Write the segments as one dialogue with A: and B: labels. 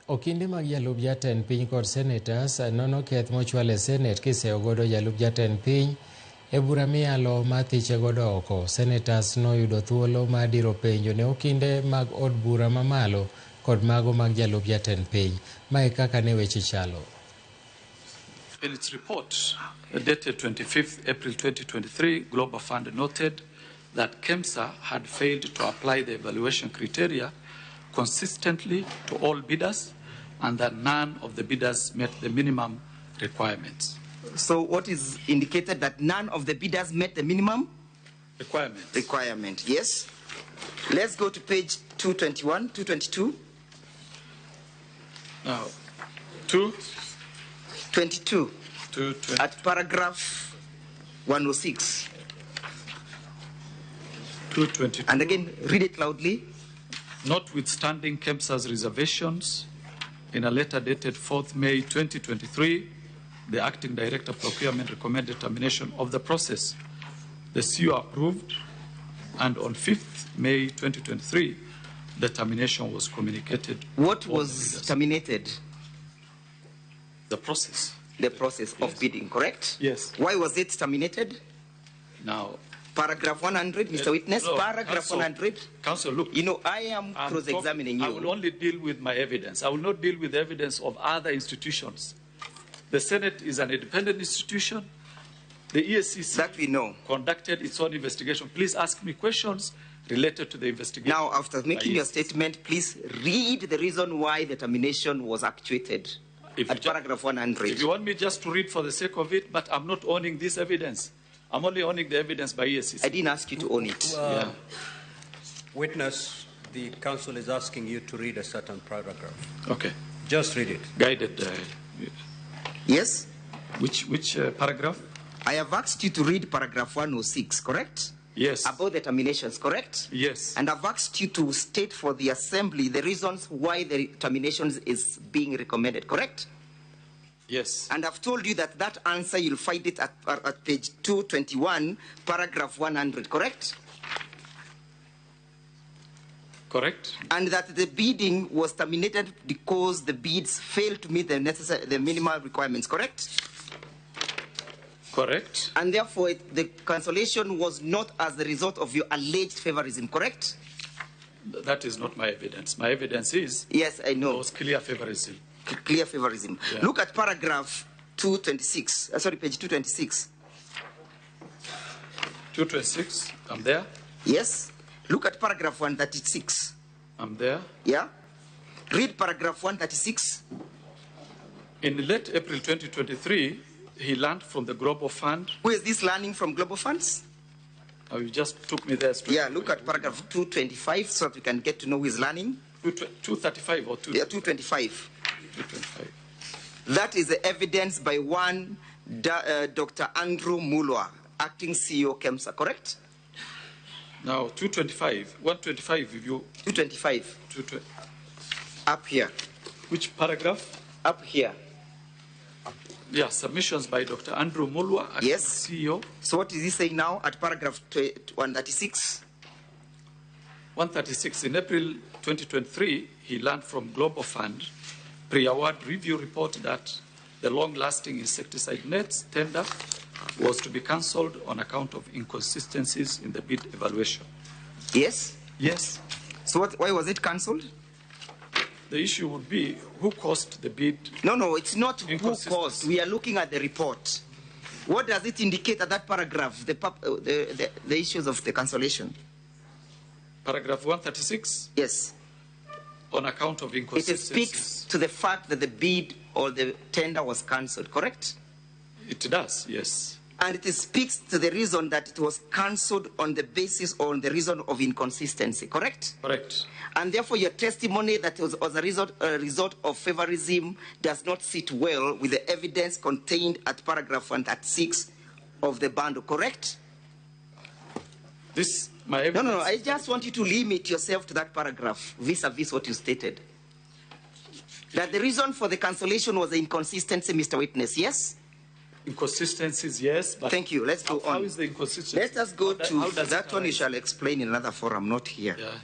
A: Okinde mag jalup jatend piny kod Senetas nono keth mochwal e Senate kiseo godo jalup jatend piny e bura miyalo mathiche godo oko. Senetas noyudo thuolo mar diro penjo ne okinde mag od bura mamalo kod mago mag jalup jatend piny. Mae kaka ne weche chalo.
B: In its report dated 25th April 2023, Global Fund noted that KEMSA had failed to apply the evaluation criteria consistently to all bidders and that none of the bidders met the minimum requirements.
C: So what is indicated that none of the bidders met the minimum requirement? Yes. Let's go to page 221, 222.
B: Now,
C: 222 at paragraph 106.
B: 222.
C: And again, read it loudly.
B: Notwithstanding KEMSA's reservations, in a letter dated 4th May 2023, the Acting Director of Procurement recommended termination of the process. The CEO approved, and on 5th May 2023, the termination was communicated.
C: What was terminated?
B: The process.
C: The process of bidding, correct?
B: Yes.
C: Why was it terminated?
B: Now,
C: paragraph 100, Mr. Witness,
B: no,
C: paragraph
B: Counsel,
C: 100.
B: Counsel, look.
C: You know, I am cross-examining you.
B: I will only deal with my evidence. I will not deal with the evidence of other institutions. The Senate is an independent institution. The ESCC
C: that we know
B: conducted its own investigation. Please ask me questions related to the investigation.
C: Now, after making your statement, please read the reason why the termination was actuated at paragraph 100.
B: If you want me just to read for the sake of it, but I'm not owning this evidence. I'm only owning the evidence by ESCC.
C: I didn't ask you to own it.
B: Yeah.
D: Witness, the counsel is asking you to read a certain paragraph.
B: Okay.
D: Just read it.
B: Guided.
C: Yes?
B: Which paragraph?
C: I have asked you to read paragraph 106, correct?
B: Yes.
C: About the terminations, correct?
B: Yes.
C: And I've asked you to state for the assembly the reasons why the terminations is being recommended, correct?
B: Yes.
C: And I've told you that that answer, you'll find it at page 221, paragraph 100, correct?
B: Correct.
C: And that the bidding was terminated because the bids failed to meet the minimal requirements, correct?
B: Correct.
C: And therefore, the cancellation was not as the result of your alleged favorism, correct?
B: That is not my evidence. My evidence is...
C: Yes, I know.
B: It was clear favorism.
C: Clear favorism. Yeah. Look at paragraph 226. Sorry, page 226.
B: 226. I'm there.
C: Yes. Look at paragraph 136.
B: I'm there.
C: Yeah. Read paragraph 136.
B: In late April 2023, he learned from the Global Fund.
C: Who is this learning from Global Funds?
B: Oh, you just took me there straight.
C: Yeah, look at paragraph 225 so that we can get to know who is learning.
B: 235 or 225?
C: Yeah, 225.
B: 225.
C: That is the evidence by one Dr. Andrew Mulwa, acting CEO KEMSA, correct?
B: Now, 225. 125, if you...
C: 225.
B: 220.
C: Up here.
B: Which paragraph?
C: Up here.
B: Yeah, submissions by Dr. Andrew Mulwa, acting CEO.
C: So what is he saying now at paragraph 136?
B: 136. In April 2023, he learned from Global Fund pre-award review report that the long-lasting insecticide nets tender was to be cancelled on account of inconsistencies in the bid evaluation.
C: Yes?
B: Yes.
C: So why was it cancelled?
B: The issue would be who caused the bid.
C: No, it's not who caused. We are looking at the report. What does it indicate at that paragraph, the issues of the cancellation?
B: Paragraph 136?
C: Yes.
B: On account of inconsistencies.
C: It speaks to the fact that the bid or the tender was cancelled, correct?
B: It does, yes.
C: And it speaks to the reason that it was cancelled on the basis or on the reason of inconsistency, correct?
B: Correct.
C: And therefore your testimony that it was a result of favorism does not sit well with the evidence contained at paragraph 136 of the bundle, correct?
B: This, my evidence...
C: No, I just want you to limit yourself to that paragraph vis-a-vis what you stated. That the reason for the cancellation was the inconsistency, Mr. Witness, yes?
B: Inconsistencies, yes, but...
C: Thank you. Let's go on.
B: How is the inconsistency?
C: Let us go to that one. You shall explain in another forum, not here.
B: Yeah.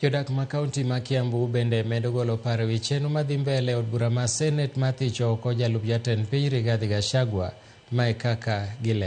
A: Jodak ma kaunti ma Kiambu bende medo golo paro wi chenro madhi mbele od bura ma Senate mathicho oko jalup jatend piny Rigathi Gachagua mae kaka gile.